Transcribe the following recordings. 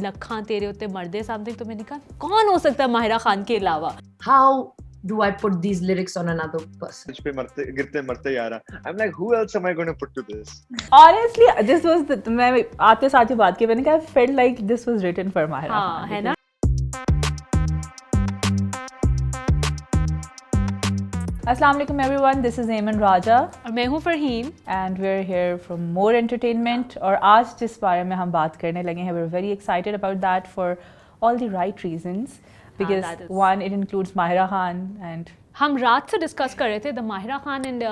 लखा तेरे उत्ते मर्दे समथिंग, तो मैंने कहा कौन हो सकता है माहिरा खान के अलावा. How do I put these lyrics on another person? पे मरते गिरते मरते यारा. I'm like, who else am I going to put to this? Honestly, this was मैं आते साथ ही बात की, मैंने कहा I felt like this was written for Mahira हाँ Khan. है ना. Assalamu alaikum everyone, this is Ayman Raja और मैं हूँ Farheen. and we're here for more entertainment. और आज जिस बारे में हम बात करने लगे हैं, we're very excited about that for all the right reasons. Because that is- one, it includes Mahira Khan and हम रात से डिस्कस कर रहे थे the Mahira Khan and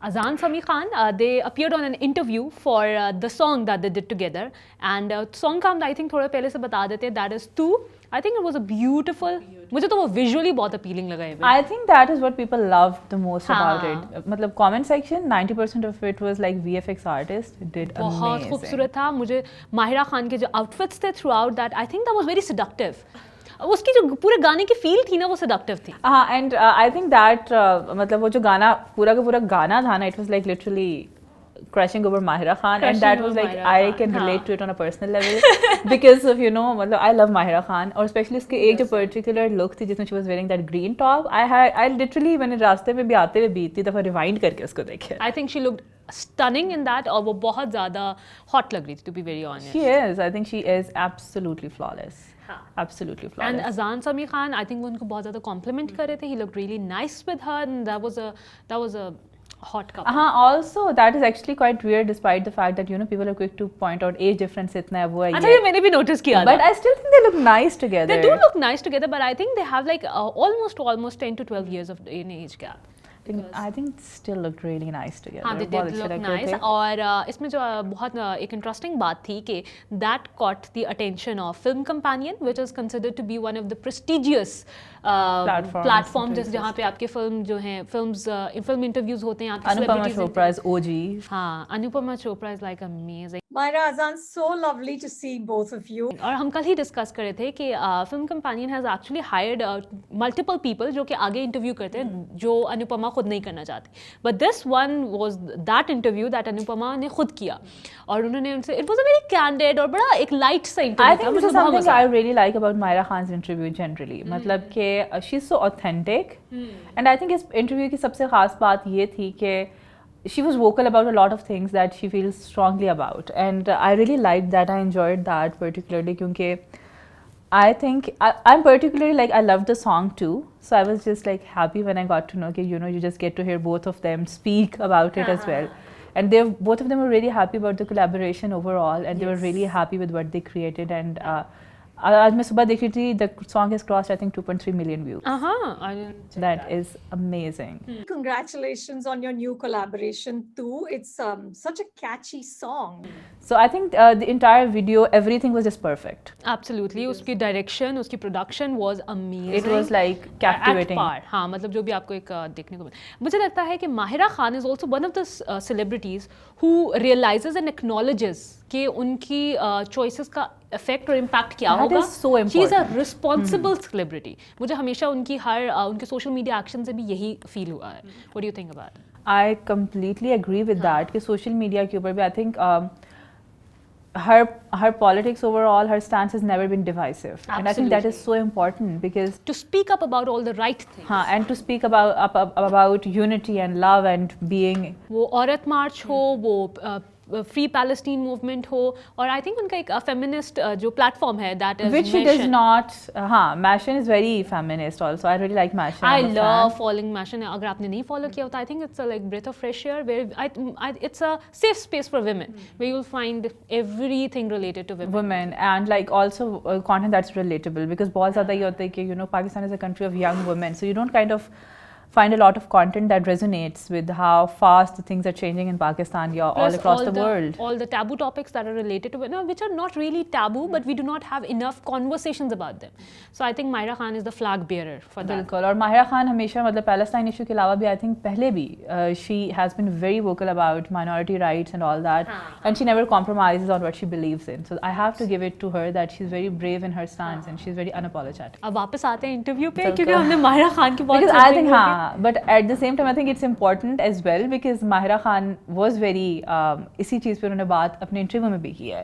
Adnan Sami Khan. They appeared on an interview for the song that they did together, and song का हम I think थोड़ा पहले से बता देते हैं. दैट इज तू. I think it was a beautiful. मुझे तो वो विजुअली बहुत अपीलिंग लगा. I think that is what people loved the most about हाँ. it. मतलब comment section, 90% of it was like VFX artists did बहुत amazing. खूबसूरत था. मुझे माहिरा खान के जो आउटफिट्स थे through out that, I think that was very seductive. उसकी जो पूरे गाने की फील थी ना, वो सेडक्टिव थी. हाँ, and I think that मतलब वो जो गाना पूरा का पूरा गाना था ना, it was like literally crushing over Mahira Khan, and that Crushing was over like Mahira I Khan, can relate हाँ. to it on a personal level because of मतलब I love Mahira Khan, और especially उसके एक जो particular look थी जिसमें she was wearing that green top. I literally मैंने रास्ते में भी आते हुए भी इतनी दफ़ा rewind करके उसको देखे. I think she looked stunning in that, और वो बहुत ज़्यादा हॉट लग रही थी, to be very honest. She is, I think she is absolutely flawless. Absolutely flawless. And Adnan Sami Khan, I think वो उनको बहुत ज़्यादा कॉम्प्लीमेंट कर रहे थे. He looked really nice with her, and that was a hot couple. Also that is actually quite weird despite the fact that people are quick to point out age difference इतना है वो है अच्छा, ये. ये मैंने भी नोटिस किया था. But I still think they look nice together. They do look nice together, but I think they have like almost 10 to 12 years of in age gap. I think still looked really nice together. हाँ, they बहुत did अच्छे look लग रहे nice. थे. और इसमें जो बहुत एक इंटरेस्टिंग बात थी कि that caught the attention of Film Companion, which is considered to be one of the prestigious platforms जहाँ पे आपके फिल्म जो हैं फिल्म इंटरव्यूज होते हैं. आपके Anupama celebrities Chopra is OG. हाँ, Anupama Chopra is like amazing. Myra Azan, so lovely to see both of you. और हम कल ही डिस्कस कर रहे थे कि film companion has actually hired multiple people जो कि आगे इंटरव्यू करते हैं, जो अनुपमा खुद नहीं करना चाहती. But this one was that interview that Anupama ने खुद किया, और उन्होंने उनसे, it was a very candid और बड़ा एक लाइट सा I इंटरव्यू था. think this is something I really like about Mahira Khan's interview generally. मतलब कि she's so authentic. And I think इस interview की सबसे खास बात ये थी कि she was vocal about a lot of things that she feels strongly about, and I really liked that. I enjoyed that particularly क्योंकि I think I'm particularly like I loved the song too, so I was just like happy when I got to know कि you just get to hear both of them speak about it as well, and both of them were really happy about the collaboration overall, and they were really happy with what they created. And आज मैं सुबह देख रही थी, the song has crossed I think 2.3 million views. I didn't check That is amazing. Congratulations on your new collaboration too. It's such a catchy song. So I think the entire video, everything was just perfect. Absolutely. उसकी direction, उसकी production was amazing. It was like captivating. हाँ, मतलब जो भी आपको एक देखने को मिला. मुझे लगता है कि Mahira Khan is also one of the celebrities who realises and acknowledges कि उनकी चॉइसेस का इफेक्ट और इम्पैक्ट क्या That होगा. is so she is a important. Responsible celebrity. मुझे हमेशा उनकी उनके सोशल मीडिया एक्शन से भी यही फील हुआ है. What do you think about? I completely agree with that कि social media के ऊपर भी I think her politics overall, her stance has never been divisive. And I think that is so important because to speak up about all the right things. and to speak about unity and love and being वो औरत मार्च हो, वो free Palestine movement हो, और I think उनका एक feminist जो platform है that is which she does not. Mashin is very feminist also. I really like Mashin. I I'm a love fan. following Mashin. अगर आपने नहीं फॉलो किया होता, I think it's a like breath of fresh air where it's a safe space for women where you'll find everything related to women. And like also content that's relatable because बहुत ज़्यादा ये होता है कि Pakistan is a country of young women, so you don't kind of find a lot of content that resonates with how fast things are changing in Pakistan, all Plus across the world. all the taboo topics that are related to women, which are not really taboo, but we do not have enough conversations about them. So I think Myra Khan is the flag bearer for that. बिल्कुल. और माहिरा खान हमेशा मतलब Palestine issue के अलावा भी I think पहले भी she has been very vocal about minority rights and all that, and she never compromises on what she believes in. So I have to give it to her that she's very brave in her stance and she's very unapologetic. अब वापस आते हैं interview पे, बिल्कुल. क्योंकि हमने माहिरा खान की बहुत Because I think but at the same time I think it's important as well because Mahira Khan was very इसी चीज़ पे उन्होंने बात अपने इंटरव्यू में भी की है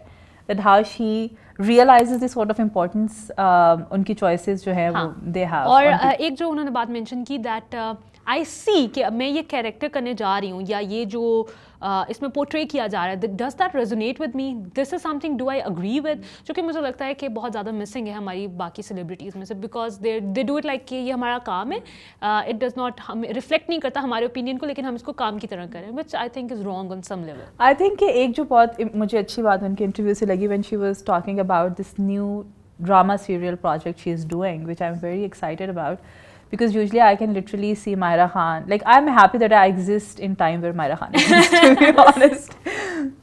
that how she realizes the sort of importance उनकी choices जो है वो they have. और एक जो उन्होंने बात मेंशन की दैट आई सी कि मैं ये कैरेक्टर करने जा रही हूँ या ये जो इसमें पोर्ट्रे किया जा रहा है, does that resonate with me, this is something do I agree with, जो कि मुझे लगता है कि बहुत ज़्यादा मिसिंग है हमारी बाकी सेलिब्रिटीज़ में से, because they do it like कि ये हमारा काम है, इट डज नॉट, हम रिफ्लेक्ट नहीं करता हमारे ओपिनियन को, लेकिन हम इसको काम की तरह करें, which I think is wrong on some level. I think कि एक जो बहुत मुझे अच्छी बात उनके इंटरव्यू से लगी when she was talking about this new drama serial project she is doing, which I'm very excited about. Because usually I can literally see Myra Khan. Like I'm happy that I exist in time where Myra Khan exists, to be honest.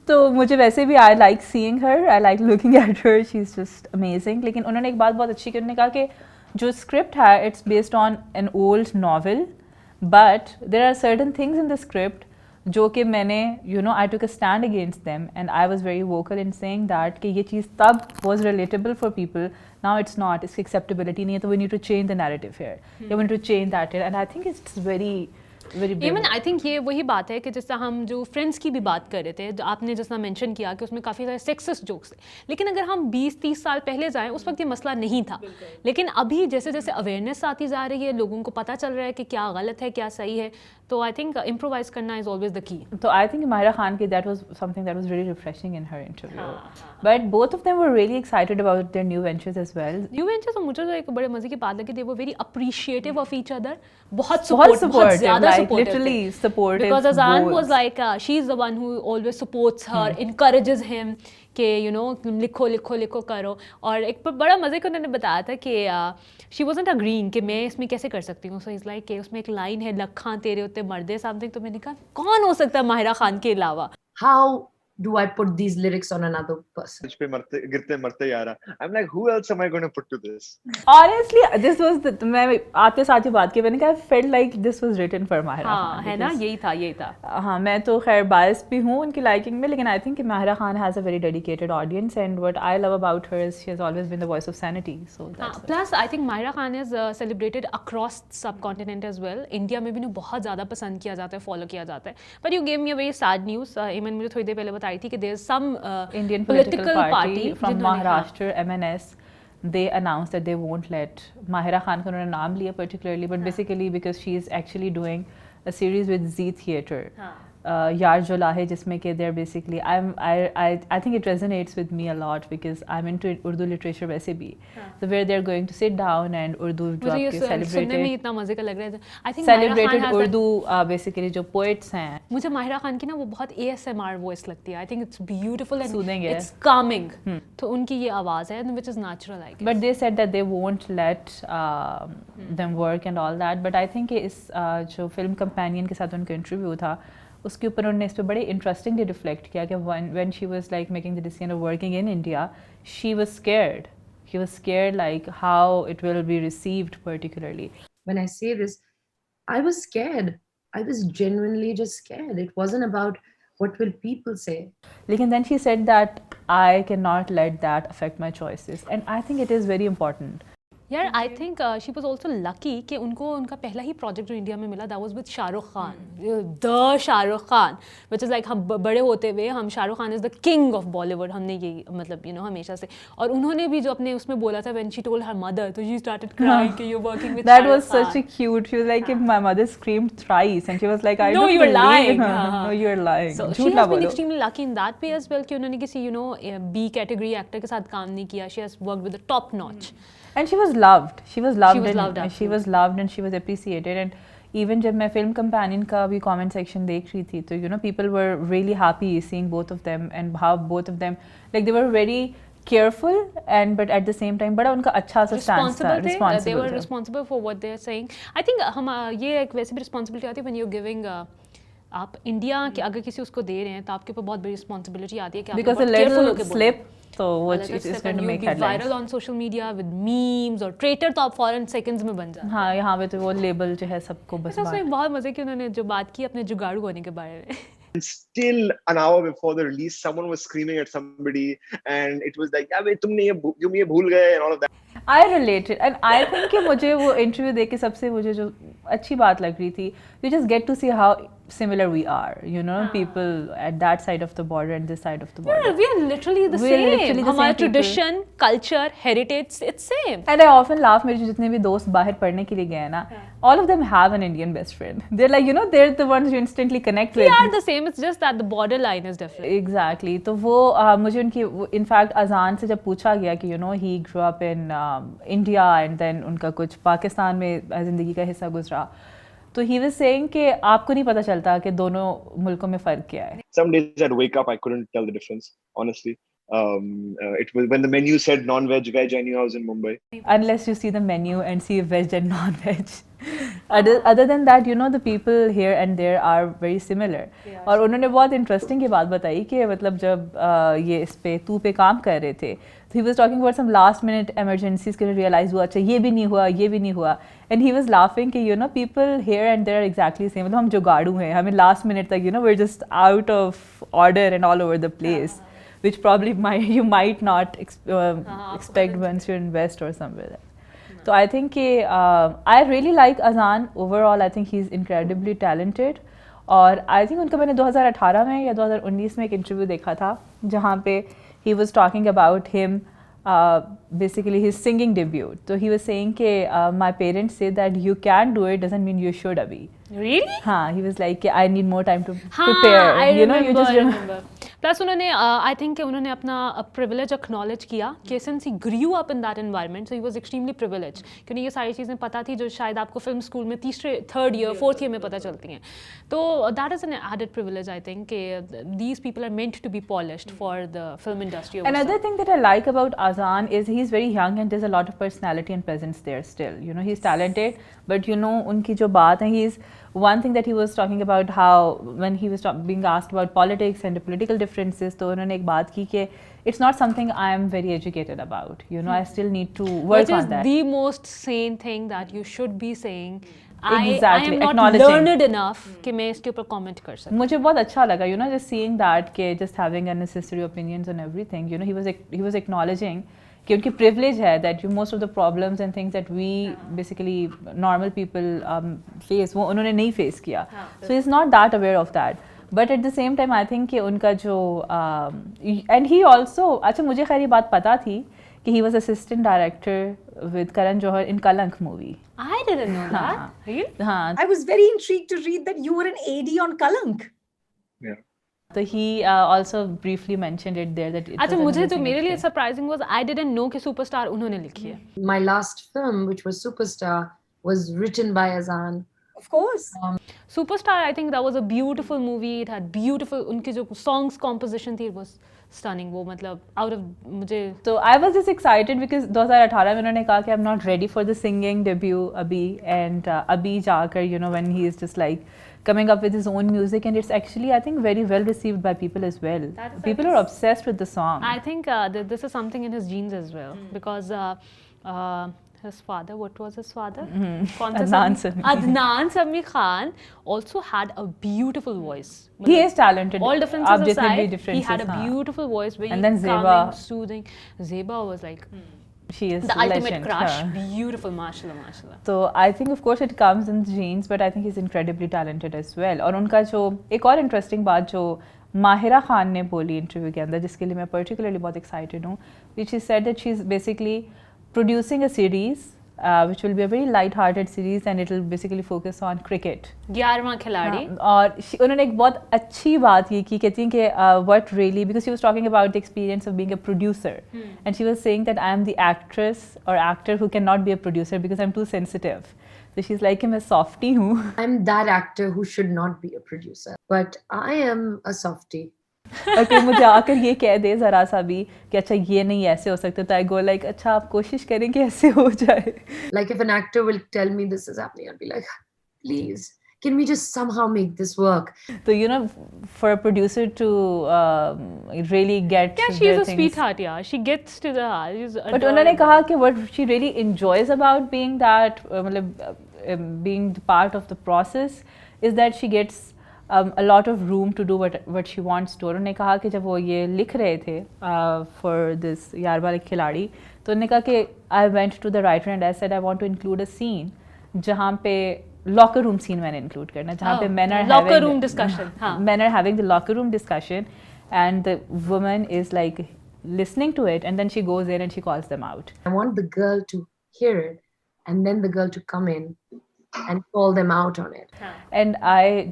तो मुझे वैसे भी I like seeing her. I like looking at her. She's just amazing. लेकिन उन्होंने एक बात बहुत अच्छी की, उन्होंने कहा कि जो script है it's based on an old novel, but there are certain things in the script जो कि मैंने I took a stand against them and I was very vocal in saying that कि ये चीज़ तब was relatable for people, now it's not, इसकी acceptability नहीं है, तो we need to change the narrative here, we need to change that here, and I think it's very big. Even I think ये वही बात है कि जैसा हम जो फ्रेंड्स की भी बात कर रहे थे, जो आपने जैसा मेंशन किया कि उसमें काफ़ी सारे सेक्सिस्ट जोक्स थे, लेकिन अगर हम 20-30 साल पहले जाएं उस वक्त ये मसला नहीं था, लेकिन अभी जैसे जैसे अवेयरनेस आती जा रही है, लोगों को पता चल रहा है कि क्या गलत है क्या सही है, तो आई थिंक इम्प्रोवाइज करना इज ऑलवेज द की. तो आई थिंक माहिरा खान की that was something that was really refreshing in her interview, but both of them were really excited about their new ventures as well. New ventures, तो मुझे तो एक बड़े मजे की बात लगी, they were very appreciative of each other, बहुत supportive, like literally supportive. Because Azan goals. was like, she's the one who always supports her, encourages him कि लिखो लिखो लिखो करो. और एक बड़ा मज़े को उन्होंने बताया था कि शी वॉजंट अग्रीइंग कि मैं इसमें कैसे कर सकती हूँ. सो इज़ लाइक कि उसमें एक लाइन है, लखा तेरे उत्ते मर्दे समथिंग, तो मैंने कहा कौन हो सकता है माहिरा खान के अलावा. How do I put these lyrics on another person? पे मरते गिरते मरते यारा. I'm like, who else am I going to put to this? Honestly, this was the मैं आते साथ ही बात की, मैंने कहा I felt like this was written for Mahira हाँ Khan. है ना, यही था. हाँ, मैं तो खैर बायस भी हूँ उनकी लाइकिंग में, लेकिन I think कि Mahira Khan has a very dedicated audience, and what I love about her is she has always been the voice of sanity. So that's it. Plus I think Mahira Khan is celebrated across सब continent as well. India में भी ना बहुत ज़्यादा पसंद किया जाता है, फॉलो किया जाता है. But you gave me a very sad news. Iman मुझे थोड़ी देर पहले बताई थी कि there is some Indian political party from Maharashtra, MNS, they announced that they won't let Mahira Khan का उन्होंने नाम लिया particularly, but basically because she is actually doing a series with Z Theatre. यार जो लाहे, जिसमें कि they're basically I think it resonates with me a lot because I'm into Urdu literature वैसे भी, so where they're going to sit down and Urdu जो आपके सुनने में इतना मजे का लग रहा है. I think celebrated Urdu basically जो poets हैं. मुझे माहिरा खान की ना वो बहुत ASMR वॉइस लगती है. I think it's beautiful and Soothing है. इट्स कामिंग. तो उनकी ये आवाज़ है which is natural, I guess. But they said that they won't let them work and all that. But I think इस जो फिल्म कंपेनियन के साथ उनका इंटरव्यू था, उसके ऊपर उन्होंने इस पर बड़े इंटरेस्टिंगली रिफ्लेक्ट किया कि when she was like making the decision of working in India, she was scared. She was scared like how it will be received particularly. When I say this, I was scared. I was genuinely just scared. It wasn't about what will people say. लेकिन then she said that I cannot let that affect my choices, and I think it is very important. यार आई think she was also lucky कि उनको उनका पहला ही project जो India में मिला that was with Shahrukh Khan, the Shahrukh Khan, which is like हम बड़े होते हुए हम Shahrukh Khan is the king of Bollywood, हमने ये मतलब हमेशा से. और उन्होंने भी जो अपने उसमें बोला था when she told her mother, तो शी स्टार्टेड क्राइंग कि you are working with That was such a cute. She was like, my mother screamed thrice, and she was like, I No, don't you're believe. lying. No, you're lying. So झूठ she ना has been बोलो. extremely lucky in that way as well कि उन्होंने किसी B category actor के साथ काम नहीं किया. She has worked with the top notch. And she was loved. She was loved. She was and loved, she was loved and she was appreciated. And even जब मैं film companion का भी comment section देख रही थी, तो people were really happy seeing both of them and how both of them like they were very careful and but at the same time बड़ा उनका अच्छा सा stance था. Responsible. They were responsible for what they are saying. I think हम ये एक वैसे भी responsibility आती है when you're giving आप इंडिया के अगर किसी उसको दे रहे हैं तो आपके ऊपर बहुत बड़ी responsibility आती है कि because a little slip so which is going to make headlines. Viral on social media with memes or traitor तो आप फौरन seconds में बन जाते हैं. हाँ, यहाँ पे तो वो label जो है सबको बस ऐसा उसमें बहुत मजे की उन्होंने जो बात की अपने जुगाड़ू होने के बारे में. And still an hour before the release, someone was screaming at somebody, and it was like, "Yeah, wait, तुम ये भूल गए," and all of that. I related, and I think कि मुझे वो interview देख के सबसे मुझे जो अच्छी बात लग रही थी, you just get to see how similar we are, you know, people at that side of the border and this side of the border. We are literally the We're same. literally the हमारा same people. tradition, culture, heritage, it's same. And I often laugh, मेरे जितने भी दोस्त बाहर पढ़ने के लिए गए हैं ना, all of them have an Indian best friend. They're like, you know, they're the ones you instantly connect We with. are the same. It's just that the borderline is different. Exactly. तो वो मुझे उनकी in fact अजान से जब पूछा गया कि you know he grew up in India and then उनका कुछ पाकिस्तान में ज़िंदगी का हिस्सा गुजरा, तो he was saying कि आपको नहीं पता चलता कि दोनों मुल्कों में फ़र्क क्या है. Some days I'd wake up, I couldn't tell the difference, honestly. It was when the menu said non-veg, veg, I knew I was in Mumbai. Unless you see the menu and see veg and non-veg. Other than that, you know, the people here and there are very similar. और उन्होंने बहुत interesting की बात बताई कि मतलब जब ये इस पे तू पे काम कर रहे थे, so he was talking about some last minute emergencies के लिए realize हुआ, अच्छा ये भी नहीं हुआ, ये भी नहीं हुआ, and he was laughing कि you know people here and there are exactly the same. मतलब हम जुगाड़ू हैं, हमें last minute तक you know we're just out of order and all over the place. Which probably you might not expect once you invest or somewhere like. So I think I really like Azan overall. I think he's incredibly talented. और I think उनका मैंने 2018 में या 2019 में एक interview देखा था जहाँ पे he was talking about him basically his singing debut. So he was saying कि my parents say that you can do it doesn't mean you should अभी. Really? हाँ, he was like I need more time to prepare. I you know, you just remember. Plus उन्होंने I think उन्होंने अपना privilege acknowledge किया कि since he grew up in that environment, so he was extremely privileged. क्योंकि ये सारी चीज़ें पता थी जो शायद आपको film school में third year, fourth year में पता चलती हैं. तो that is an added privilege I think कि these people are meant to be polished for the film industry. Another thing that I like about Azan is he's very young and there's a lot of personality and presence there still. You know, he's talented, but you know, उनकी जो बात है, he's one thing that he was talking about how when he was being asked about politics and the political differences, तो उन्होंने एक बात की कि it's not something I am very educated about. You know, I still need to work on that. Which is the most sane thing that you should be saying. Exactly, I am not learned enough कि मैं इसके ऊपर comment कर सकूं. मुझे बहुत अच्छा लगा, you know, just seeing that कि just having unnecessary opinions on everything. You know, he was acknowledging कि उनकी privilege है that most of the problems and things that we basically normal people face वो उन्होंने नहीं face किया. So he's not that aware of that. But at the same time, I think कि उनका जो and he also अच्छा मुझे खैर ये बात पता थी कि he was assistant director with Karan Johar in Kalank movie. I didn't know that. Really? हाँ. I was very intrigued to read that you were an AD on Kalank. Yeah. So he also briefly mentioned it there that it अच्छा was an मुझे तो amazing मेरे लिए experience. surprising was I didn't know कि Superstar उन्होंने लिखी है. My last film, which was Superstar, was written by Azan. Of course. Superstar, I think that was a beautiful movie. It had beautiful उनके जो songs composition थी, it was stunning. वो मतलब out of मुझे So I was just excited because 2018 में उन्होंने कहा कि I'm not ready for the singing debut अभी and अभी जाकर you know when he is just like coming up with his own music and it's actually I think very well received by people as well. People are obsessed with the song. I think this is something in his genes as well because his father, what was his father? कौन सा Adnan Sami? Sami. Adnan Sami Khan also had a beautiful voice. He is talented. All आप differences जितने भी aside, he differences, had a हाँ. beautiful voice, very And then Zeba. calming, soothing. Zeba was like She is the ultimate legend, crush. हाँ. Beautiful, mashallah, mashallah. So I think of course it comes in genes, but I think he's incredibly talented as well. और उनका जो एक और interesting बात जो माहिरा खान ने बोली इंटरव्यू के अंदर जिसके लिए मैं particularly बहुत excited हूँ, which she said that she's basically producing a series which will be a very light-hearted series and it will basically focus on cricket. 11वां खिलाड़ी. और उन्होंने एक बहुत अच्छी बात ये की कहती हैं कि what really because she was talking about the experience of being a producer and she was saying that I am the actress or actor who cannot be a producer because I'm too sensitive. So she's like कि मैं softy हूँ. I'm that actor who should not be a producer, but I am a softie. और कोई मुझे आकर ये कह दे ज़रा सा भी कि अच्छा ये नहीं ऐसे हो सकता तो I go like अच्छा आप कोशिश करें कि ऐसे हो जाए. Like if an actor will tell me this is happening, I'll be like, please, can we just somehow make this work? So you know for a producer to really get Yeah, she's their a things- sweetheart, yeah. She gets to the heart. She's But उन्होंने कहा कि what she really enjoys about being that मतलब being the part of the process is that she gets a lot of room to do what she wants to. और उन्होंने कहा कि जब वो ये लिख रहे थे for this यार वाले खिलाड़ी तो उन्होंने कहा कि I went to the writer and I said I want to include a scene जहाँ पे लॉकर रूम सीन मैंने इंक्लूड करना, जहाँ पे men are locker having room discussion, हाँ. men are having the locker room discussion and the woman is like listening to it and then she goes in and she calls them out. I want the girl to hear it and then the girl to come in and call them out on it. And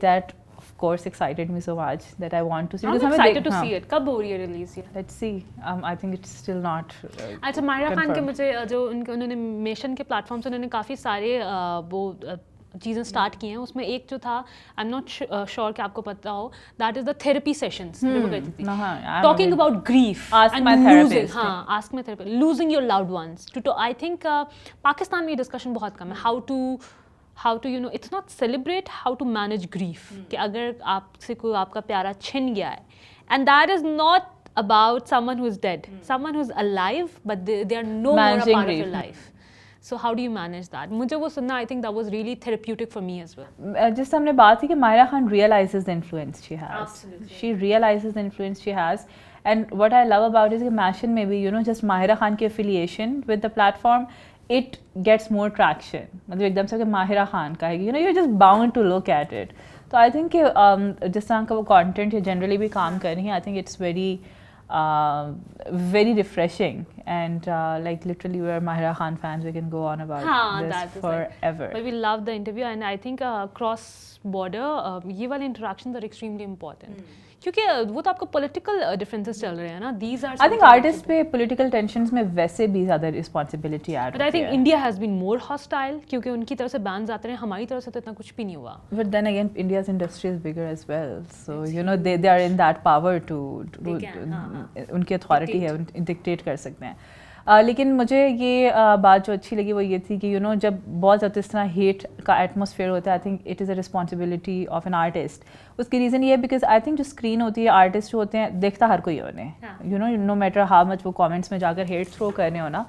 that of course excited me so much that I want to see. I'm because हमें excited to हाँ, see it. कब हो रही है release ये? Let's see. I think it's still not. अच्छा, मायरा खान के confirmed. मुझे जो उन्होंने मेशन के प्लेटफॉर्म से उन्होंने काफ़ी सारे वो चीज़ें स्टार्ट की हैं, उसमें एक जो था, आई एम नॉट श्योर कि आपको पता हो, that is the therapy sessions जो वो करती थी, I'm talking aware. About grief Ask my therapist. हाँ, ask my therapist, losing your loved ones to I think Pakistan में ये डिस्कशन बहुत कम है, how to it's not celebrate, how to manage grief, कि अगर आपसे कोई आपका प्यारा छिन गया है, and that is not about someone who's dead, someone who's alive, but they are no more a Managing part of grief. your life. So how do you manage that? मुझे वो सुनना, I think that was really therapeutic for me as well. जिस हमने बात की कि Myra Khan realizes the influence she has. Absolutely. She realizes the influence she has. And what I love about it is कि Mashin में भी, just माहिरा खान की affiliation with the platform, it gets more traction. मतलब एकदम से कि माहिरा खान का है, you're just bound to look at it. तो I think कि जिस तरह का वो content ये generally भी काम कर रही है, I think it's very refreshing, and like literally we're Mahira Khan fans, we can go on about that this is forever. But we love the interview, and I think cross border ये वाले interactions are extremely important. क्योंकि वो तो आपको political differences चल रहे हैं ना, these are I think artists पे political tensions में वैसे भी ज़्यादा responsibility add but I होती think है. India has been more hostile, क्योंकि उनकी तरफ से bans आते रहे, हमारी तरफ से तो इतना कुछ भी नहीं हुआ. But then again, India's industry is bigger as well, so they are in that power to They can, उनकी authority है, dictate कर सकते हैं. लेकिन मुझे ये बात जो अच्छी लगी वो ये थी कि जब बहुत ज़्यादा इस तरह हेट का एटमॉस्फेयर होता है, I think it is a responsibility of an artist. उसकी रीज़न ये है बिकॉज आई थिंक जो स्क्रीन होती है, आर्टिस्ट जो होते हैं, देखता हर कोई उन्हें, नो मैटर हाउ मच वो कमेंट्स में जाकर हेट थ्रो करने हो ना,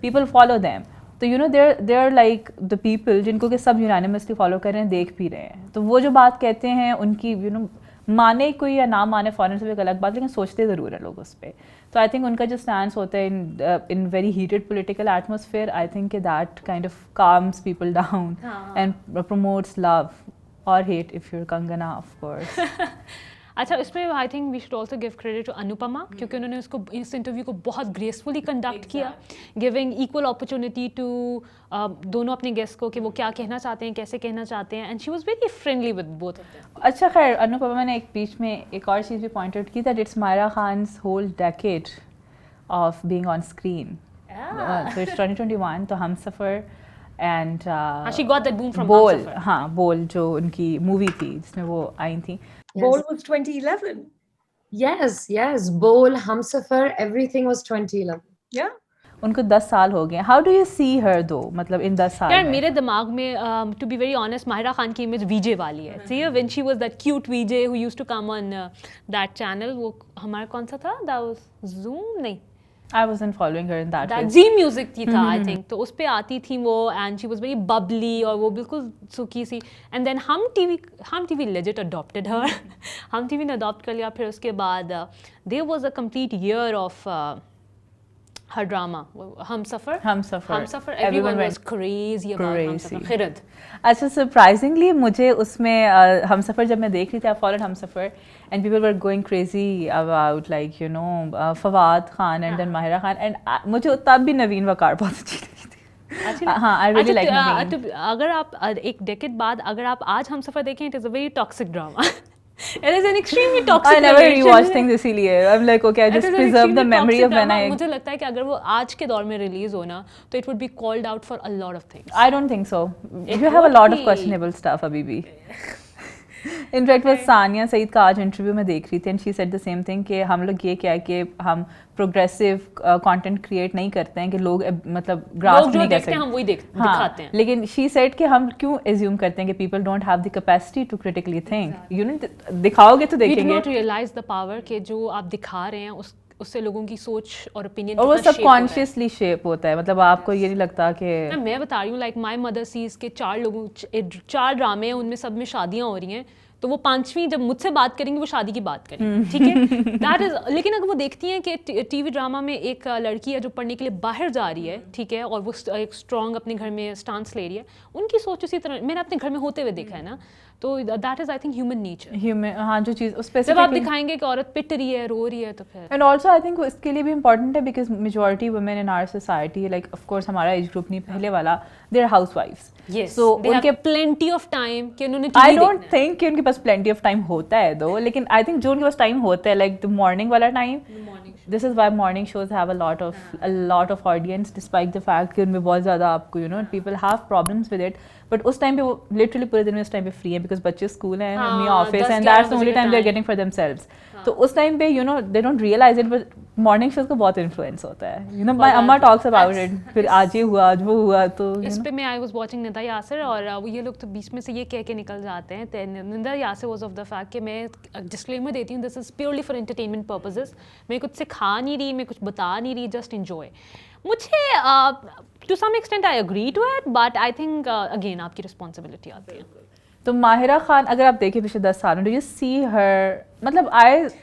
पीपल फॉलो दैम. तो they are like the people जिनको कि सब यूनानिमसली फॉलो कर रहे हैं, देख भी रहे हैं. तो वो जो बात कहते हैं उनकी माने कोई या ना माने फॉरन से भी एक अलग बात, लेकिन सोचते ज़रूर है लोग उस पर. तो आई थिंक उनका जो स्टैंड होता है in very heated political atmosphere, I think that kind of calms people down and promotes love और hate if your Kangana of course. अच्छा, इसमें I think we should also give credit to Anupama, क्योंकि उन्होंने इस इंटरव्यू को बहुत ग्रेसफुली कंडक्ट किया, giving equal opportunity to दोनों अपने गेस्ट को कि वो क्या कहना चाहते हैं, कैसे कहना चाहते हैं, and she was very friendly with both of them. अच्छा, खैर अनुपमा ने एक बीच में एक और चीज़ भी पॉइंट आउट की, that it's Maira Khan's whole decade of being on screen. So it's 2021, तो Humsafar and she got that boom from बोल, Humsafar. हाँ, बोल जो उनकी मूवी थी जिसमें वो आई थी. Bowl was 2011. Yes. Bowl, Humsafar, everything was 2011. Yeah. उनको 10 साल हो गए. हाउ डू यू सी हर दो, मतलब इन 10 साल यार में? मेरे दिमाग में to be very honest Mahira Khan की इमेज वीजे वाली है. See when she was that cute VJ who used to come on that channel, वो हमारा कौन सा था, दैट वाज जूम, नहीं I wasn't following her in that way. That Zee music थी था आई थिंक. तो उस पे आती थी वो, and she was very bubbly और वो बिल्कुल सुखी सी. And then Hum TV legit adopted her. Hum TV ने अडॉप्ट कर लिया. फिर उसके बाद there was a complete year of her drama, Humsafar. Everyone was crazy about Humsafar. Khirad. अच्छा, सरप्राइजिंगली मुझे उसमें हमसफ़र जब मैं देख रही थी, I followed Humsafar and people were going crazy about like Fawad Khan and then Mahira Khan, and मुझे तब भी नवीन वकार बहुत अच्छी लगी थी. हाँ, आई रियली लाइक नवीन. अगर आप एक डेकेड बाद अगर आप आज हमसफ़र देखें, it is a very toxic drama. It is an extremely toxic. I never rewatch things इसीलिए. I'm like, okay, I just preserve the memory of when I. मुझे लगता है कि अगर वो आज के दौर में रिलीज हो ना, तो it would be called out for a lot of things. I don't think so. You have a lot of questionable stuff अभी भी. In fact, वो सानिया सईद का आज इंटरव्यू में देख रही थी, and she said the same thing कि हम लोग ये क्या है कि हम प्रोग्रेसिव कंटेंट क्रिएट नहीं करते हैं कि लोग मतलब ग्रास्प नहीं कर सकते, हम वही दिखाते हैं. लेकिन शी सेड कि हम क्यों एज्यूम करते हैं कि people don't have the capacity to critically think. दिखाओगे तो देखेंगे. We do not realize the power कि जो आप दिखा रहे हैं उससे लोगों की सोच और ओपिनियन, और वो सबकॉन्शियसली शेप होता है. मतलब आपको ये नहीं लगता कि मैं बता रही हूँ, लाइक माई मदर सीज के 4 ड्रामे हैं, उनमें सब में शादियाँ हो रही हैं. तो वो 5वीं जब मुझसे बात करेंगी वो शादी की बात करेंगी, ठीक है, दैट इज। लेकिन अगर वो देखती हैं कि टीवी ड्रामा में एक लड़की है जो पढ़ने के लिए बाहर जा रही है, ठीक है, और वो एक स्ट्रॉन्ग अपने घर में स्टांस ले रही है, उनकी सोच उसी तरह मैंने अपने घर में होते हुए देखा है ना, तो that is I think human nature. हाँ, जो चीज़ उस जब आप दिखाएंगे कि औरत पिट रही है, रो रही है, तो फिर एंड ऑल्सो आई थिंक इसके लिए भी इंपॉर्टेंट है because majority women in our society, like of course हमारा एज ग्रुप नहीं पहले वाला, they are house wives. yes, So, they उनके have plenty of time कि उन्होंने आई TV डोंट देखना है। थिंक कि उनके पास प्लेंटी ऑफ टाइम होता है दो, लेकिन आई थिंक जो उनके पास टाइम होता है, लाइक द मॉर्निंग वाला time, this is why morning shows have a lot of audience despite the fact कि उनमें बहुत ज़्यादा आपको you know people have problems with it, but उस टाइम पे वो लिटरली पूरे दिन में उस टाइम पे फ्री है बिकॉज बच्चे स्कूल हैं, हाँ, mummy office, 10-11 and that's the बजे ओनली का time they are time। Getting for themselves. तो उस टाइम पे you know they don't realise it, but morning shows का बहुत इन्फ्लुएंस होता है, यू नो माय अम्मा टॉक्स अबाउट इट, फिर आज ये हुआ, आज वो हुआ, तो इस पे मैं I was watching Nida Yasir, और वो ये लोग तो बीच में से ये कह के निकल जाते हैं, तो Nida Yasir was of the fact कि मैं डिस्क्लेमर देती हूँ, this is purely for entertainment purposes, मैं कुछ सिखा नहीं रही, मैं कुछ बता नहीं रही, जस्ट एंजॉय। मुझे to some extent I agree to it, but I think again आपकी रिस्पॉन्सिबिलिटी आती है। तो माहिरा खान अगर आप देखें पिछले 10 सालों, डू यू सी हर, मतलब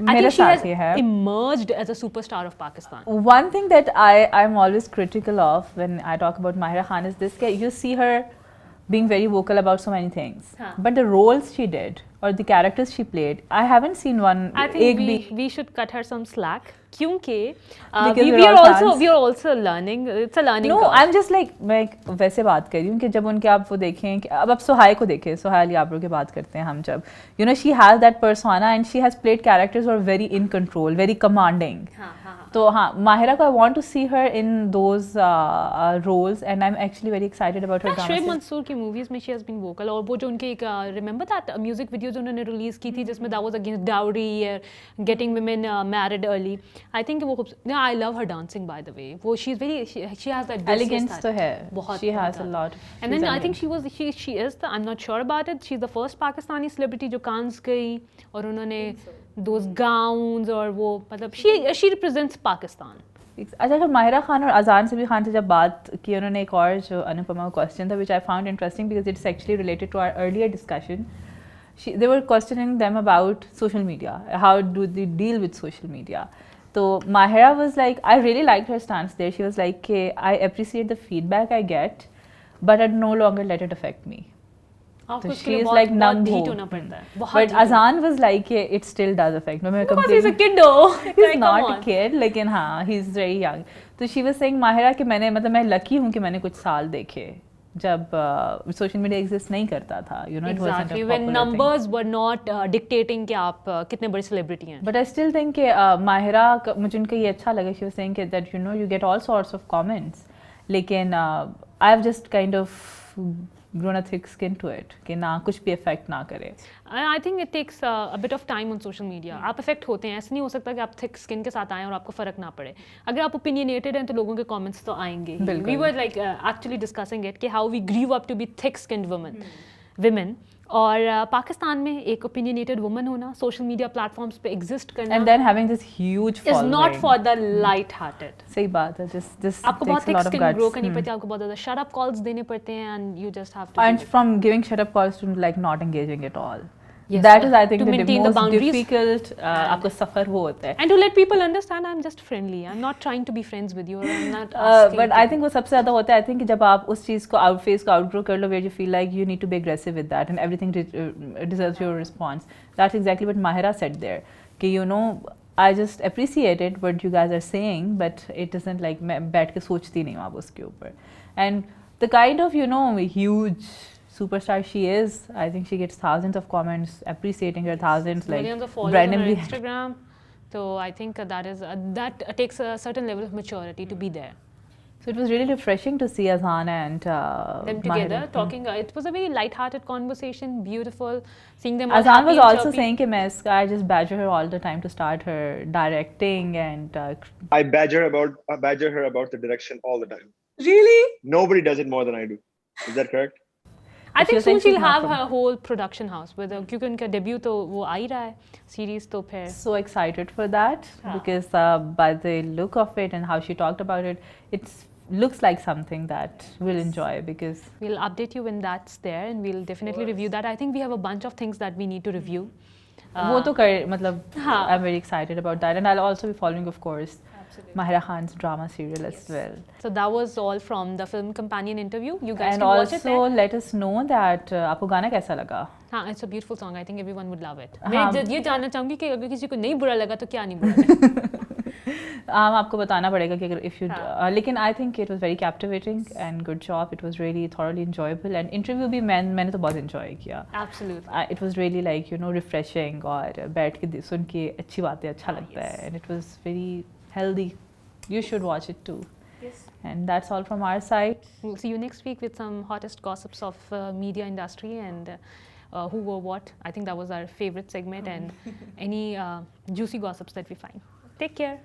मेरे साथ ये है, emerged as a superstar of Pakistan. one thing that I'm always critical of when I talk about Mahira Khan is this: you see her being very vocal about so many things, but the roles she did or the characters she played, I haven't seen one. I think we should cut her some slack. क्योंकि Because we we're are all also fans. we are also learning. It's a learning No, curve. I'm just like मैं वैसे बात कर रही हूँ कि जब उनके आप वो देखें कि अब आप सुहाय को देखें, सुहाय अली आबरू की बात करते हैं हम, जब you know she has that persona and she has played characters who are very in control, very commanding. तो हाँ, माहिरा को I want to see her in those roles and I'm actually very excited about her Shoaib drama. Mansoor की movies में she has been vocal, और वो जो उनके एक remember that music video जो उन्होंने रिलीज की थी जिसमें that was against dowry or getting women married early. I think वो no, I love her dancing by the way. वो she is very she has that Elegance तो है. बहुत She has a बहुत lot. And then she's I think elegant. she is the, I'm not sure about it. She's the first Pakistani celebrity जो कांस गई और उन्होंने those gowns और वो मतलब she represents Pakistan. अच्छा, अगर माहिरा खान और अजान समी खान से जब बात की, उन्होंने एक और जो अनुपमा क्वेश्चन था, which I found interesting because it's actually related to our earlier discussion. They were questioning them about social media. How do they deal with social media? So Mahira was like, I really liked her stance there. She was like, I appreciate the feedback I get, but I no longer let it affect me. आपको So उसके she लिए is बहुत like बहुत numb ढीठ हो. होना पड़ता है, बहुत But ढीठ होना Azan was like, it still does affect me. मैं Because he's a completely- kid though. He's Like, not come a on. kid, लेकिन हाँ, he's very young. तो she was saying माहिरा कि मैंने मतलब मैं लकी हूँ कि मैंने कुछ साल देखे जब सोशल मीडिया एग्जिस्ट नहीं करता था, you know, it wasn't a Exactly, when popular thing. numbers were not dictating कि आप कितने बड़े celebrity हैं. But I still think कि माहिरा मुझे उनका ये अच्छा लगा, she was saying कि that you know you get all sorts of comments, लेकिन I've just kind of grown a thick skin to it कि ना कुछ भी affect ना करे. I think it takes a bit of time on social media. आप affect होते हैं, ऐसा नहीं हो सकता कि आप thick skin के साथ आएं और आपको फ़र्क ना पड़े. अगर आप opinionated हैं तो लोगों के comments तो आएंगे ही. बिल्कुल. We were like actually discussing it कि how we grew up to be thick-skinned women. और पाकिस्तान में एक opinionated woman होना, social media platforms पे exist करना And then having this huge is following. not for the light-hearted. सही बात है, this आपको बहुत takes a thick lot of skin guts. grow करनी पड़ती है, आपको बहुत ज़्यादा shut up calls देने पड़ते हैं and you just have to And do it. from giving shut up calls to like not engaging at all. Yes, That is I think to the maintain the most boundaries. difficult आपको सफ़र वो होता है. And to let people understand I'm just friendly. I'm not trying to be friends with you. Or I'm not asking But I think वो सबसे ज़्यादा होता है, I think कि जब आप उस चीज़ को outface को outgrow कर लो, where you feel like you need to be aggressive with that and everything deserves your response. That's exactly what Mahira said there. कि you know, I just appreciated what you guys are saying, but it isn't like मैं बैठ के सोचती नहीं हूँ आप उसके ऊपर. And the kind of you know huge superstar she is, I think she gets thousands of comments appreciating her, thousands like millions of followers on Brandon her Lee. Instagram. So I think that is that takes a certain level of maturity to be there. So it was really refreshing to see Azan and Them Mahira. together talking. It was a very light-hearted conversation. Beautiful seeing them. all Azan happy was and also chirpy. saying कि मैं इसका I just badger her all the time to start her directing and I badger her about the direction all the time. Really? Nobody does it more than I do. Is that correct? I She think was soon saying she's she'll not have from- her whole production house with her, क्योंकि उनका debut तो वो आ ही रहा है, series तो फिर. so excited for that because by the look of it and how she talked about it, it's looks like something that we'll enjoy, because We'll update you when that's there, and we'll definitely review that. I think we have a bunch of things that we need to review. वो तो कर मतलब हाँ. I'm very excited about that, and I'll also be following, of course, Mahira Khan's drama serial as well. So that was all from the Film Companion interview. You guys And can watch it also there. let us know that आपको गाना कैसा लगा. हाँ, it's a beautiful song. I think everyone would love it. हाँ. मैं ये जानना चाहूँगी कि अगर किसी को नहीं बुरा लगा तो क्या नहीं बुरा लगा. आपको बताना पड़ेगा कि if you लेकिन I think it was very captivating and good job. It was really thoroughly enjoyable, and interview भी मैंने तो बहुत enjoy किया. Absolutely. It was really like, you know, refreshing, और बैठ के सुन के अच्छी बातें अच्छा लगता है, and it was very healthy. You should watch it too. Yes. And that's all from our side. We'll see you next week with some hottest gossips of media industry and who wore what. I think that was our favorite segment, and any juicy gossips that we find. Take care.